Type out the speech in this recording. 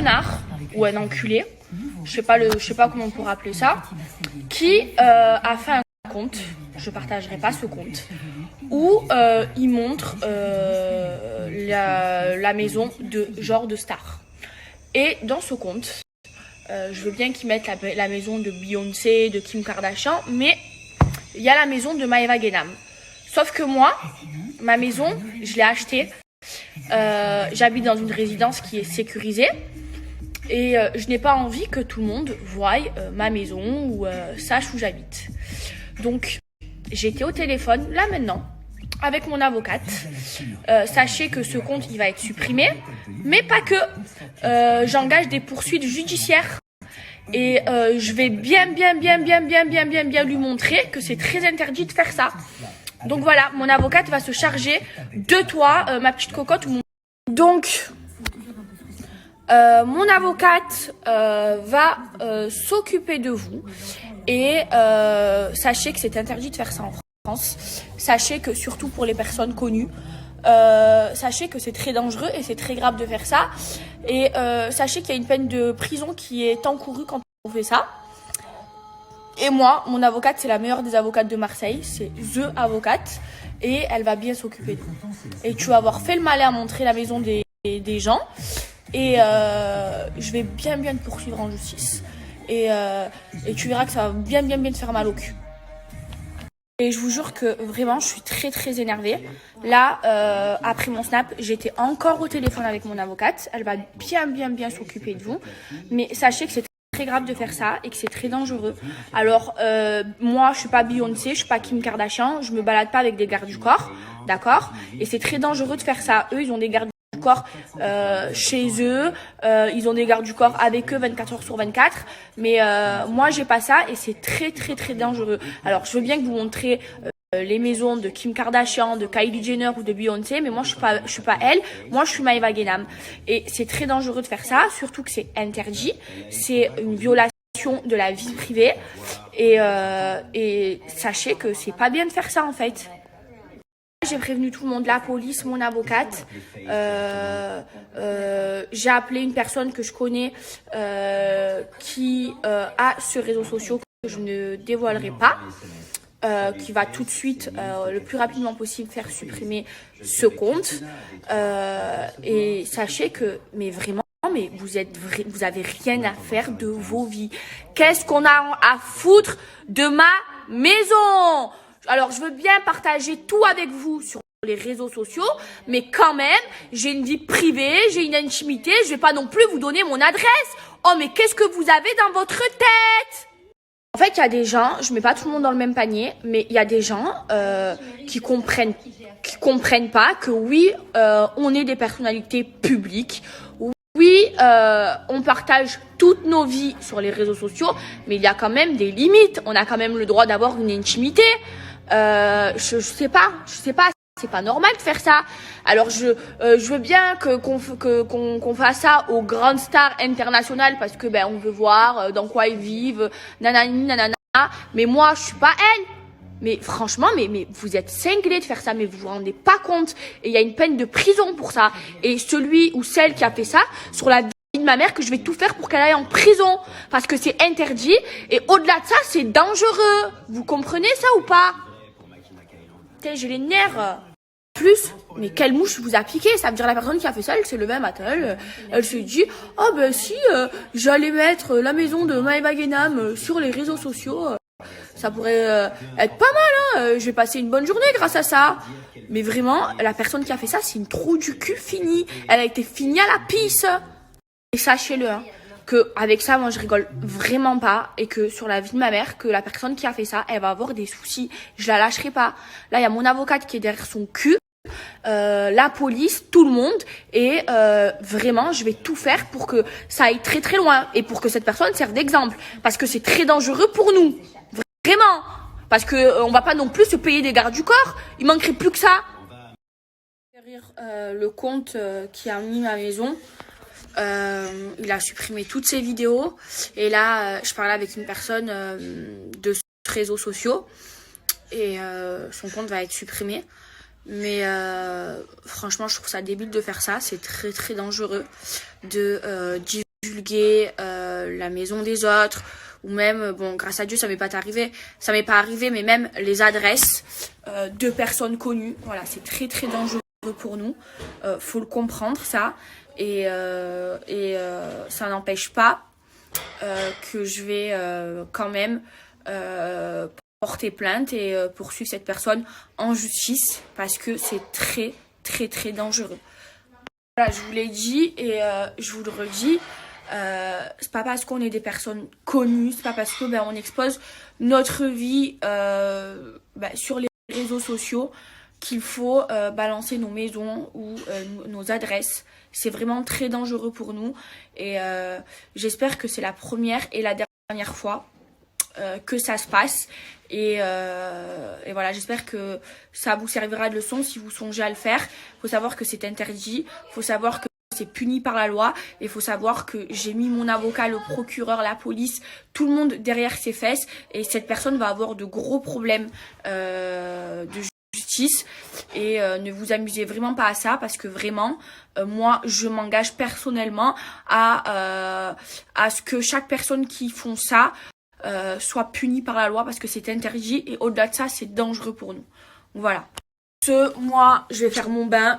connard ou un enculé, je sais pas comment on pourrait appeler ça, qui a fait un compte, je partagerai pas ce compte, où il montre la maison de stars. Et dans ce compte, je veux bien qu'ils mettent la maison de Beyoncé, de Kim Kardashian, mais il y a la maison de Maeva Guénam. Sauf que moi, ma maison, je l'ai achetée. J'habite dans une résidence qui est sécurisée. Et je n'ai pas envie que tout le monde voie ma maison ou sache où j'habite. Donc, j'ai été au téléphone, là maintenant, avec mon avocate. Sachez que ce compte, il va être supprimé. Mais pas que. J'engage des poursuites judiciaires. Et je vais bien lui montrer que c'est très interdit de faire ça. Donc voilà, mon avocate va se charger de toi, ma petite cocotte. Donc, mon avocate va s'occuper de vous. Et sachez que c'est interdit de faire ça en France. Sachez que, surtout pour les personnes connues, sachez que c'est très dangereux et c'est très grave de faire ça. Et sachez qu'il y a une peine de prison qui est encourue quand on fait ça. Et moi, mon avocate, c'est la meilleure des avocates de Marseille. C'est The Avocate. Et elle va bien s'occuper de vous. Et tu vas avoir fait le malin à montrer la maison des gens. Et je vais bien te poursuivre en justice. Et tu verras que ça va bien te faire mal au cul. Et je vous jure que vraiment, je suis très énervée. Là, après mon snap, j'étais encore au téléphone avec mon avocate. Elle va bien s'occuper de vous. Mais sachez que c'est très grave de faire ça et que c'est très dangereux. Alors, moi, je suis pas Beyoncé, je suis pas Kim Kardashian. Je me balade pas avec des gardes du corps, d'accord? Et c'est très dangereux de faire ça. Eux, ils ont des gardes du corps chez eux. Ils ont des gardes du corps avec eux 24 heures sur 24. Mais moi, j'ai pas ça et c'est très dangereux. Alors, je veux bien que vous montrez les maisons de Kim Kardashian, de Kylie Jenner ou de Beyoncé, mais moi je suis pas elle, moi je suis Maeva Guénam. Et c'est très dangereux de faire ça, surtout que c'est interdit, c'est une violation de la vie privée et sachez que c'est pas bien de faire ça en fait. J'ai prévenu tout le monde, la police, mon avocate. J'ai appelé une personne que je connais qui a ce réseau social que je ne dévoilerai pas. Qui va tout de suite, le plus rapidement possible, faire supprimer ce compte. Et sachez que, mais vraiment, mais vous avez rien à faire de vos vies. Qu'est-ce qu'on a à foutre de ma maison? Alors, je veux bien partager tout avec vous sur les réseaux sociaux, mais quand même, j'ai une vie privée, j'ai une intimité, je vais pas non plus vous donner mon adresse. Oh, mais qu'est-ce que vous avez dans votre tête? En fait, il y a des gens, je mets pas tout le monde dans le même panier, mais il y a des gens qui comprennent pas que oui, on est des personnalités publiques. Oui, on partage toutes nos vies sur les réseaux sociaux, mais il y a quand même des limites. On a quand même le droit d'avoir une intimité. Je sais pas. C'est pas normal de faire ça. Alors je veux bien qu'on fasse ça aux grandes stars internationales parce que on veut voir dans quoi ils vivent, nanani nanana. Mais moi je suis pas elle. Mais franchement, mais vous êtes cinglés de faire ça, mais vous vous rendez pas compte. Et il y a une peine de prison pour ça. Et celui ou celle qui a fait ça, sur la vie de ma mère, que je vais tout faire pour qu'elle aille en prison parce que c'est interdit. Et au-delà de ça, c'est dangereux. Vous comprenez ça ou pas? Putain, j'ai les nerfs. Plus, mais quelle mouche vous a piqué? Ça veut dire la personne qui a fait ça, elle s'est levée un matin, elle s'est dit oh ben si j'allais mettre la maison de Maeva Guénam sur les réseaux sociaux, ça pourrait être pas mal, hein, je vais passer une bonne journée grâce à ça. Mais vraiment, la personne qui a fait ça, c'est une trou du cul finie, elle a été finie à la pisse. Et sachez-le, hein, que avec ça, moi je rigole vraiment pas, et que sur la vie de ma mère, que la personne qui a fait ça, elle va avoir des soucis, je la lâcherai pas. Là, il y a mon avocate qui est derrière son cul. La police, tout le monde, et vraiment je vais tout faire pour que ça aille très loin et pour que cette personne serve d'exemple parce que c'est très dangereux pour nous, vraiment, parce que on va pas non plus se payer des gardes du corps, il manquerait plus que ça. Derrière le compte qui a mis ma maison, il a supprimé toutes ses vidéos et là je parlais avec une personne de réseaux sociaux et son compte va être supprimé. Mais franchement, je trouve ça débile de faire ça. C'est très dangereux de divulguer la maison des autres, ou même, bon, grâce à Dieu, ça m'est pas arrivé, mais même les adresses de personnes connues. Voilà, c'est très très dangereux pour nous. Faut le comprendre, ça. Et ça n'empêche pas que je vais quand même porter plainte et poursuivre cette personne en justice, parce que c'est très très très dangereux. Voilà, je vous l'ai dit et je vous le redis. C'est pas parce qu'on est des personnes connues, c'est pas parce que on expose notre vie sur les réseaux sociaux qu'il faut balancer nos maisons ou nos adresses. C'est vraiment très dangereux pour nous et j'espère que c'est la première et la dernière fois que ça se passe et voilà, j'espère que ça vous servira de leçon si vous songez à le faire. Faut savoir que c'est interdit, faut savoir que c'est puni par la loi et il faut savoir que j'ai mis mon avocat, le procureur, la police, tout le monde derrière ses fesses et cette personne va avoir de gros problèmes de justice et ne vous amusez vraiment pas à ça parce que vraiment moi je m'engage personnellement à ce que chaque personne qui font ça soit punie par la loi parce que c'est interdit et au-delà de ça c'est dangereux pour nous. Voilà. Moi je vais faire mon bain.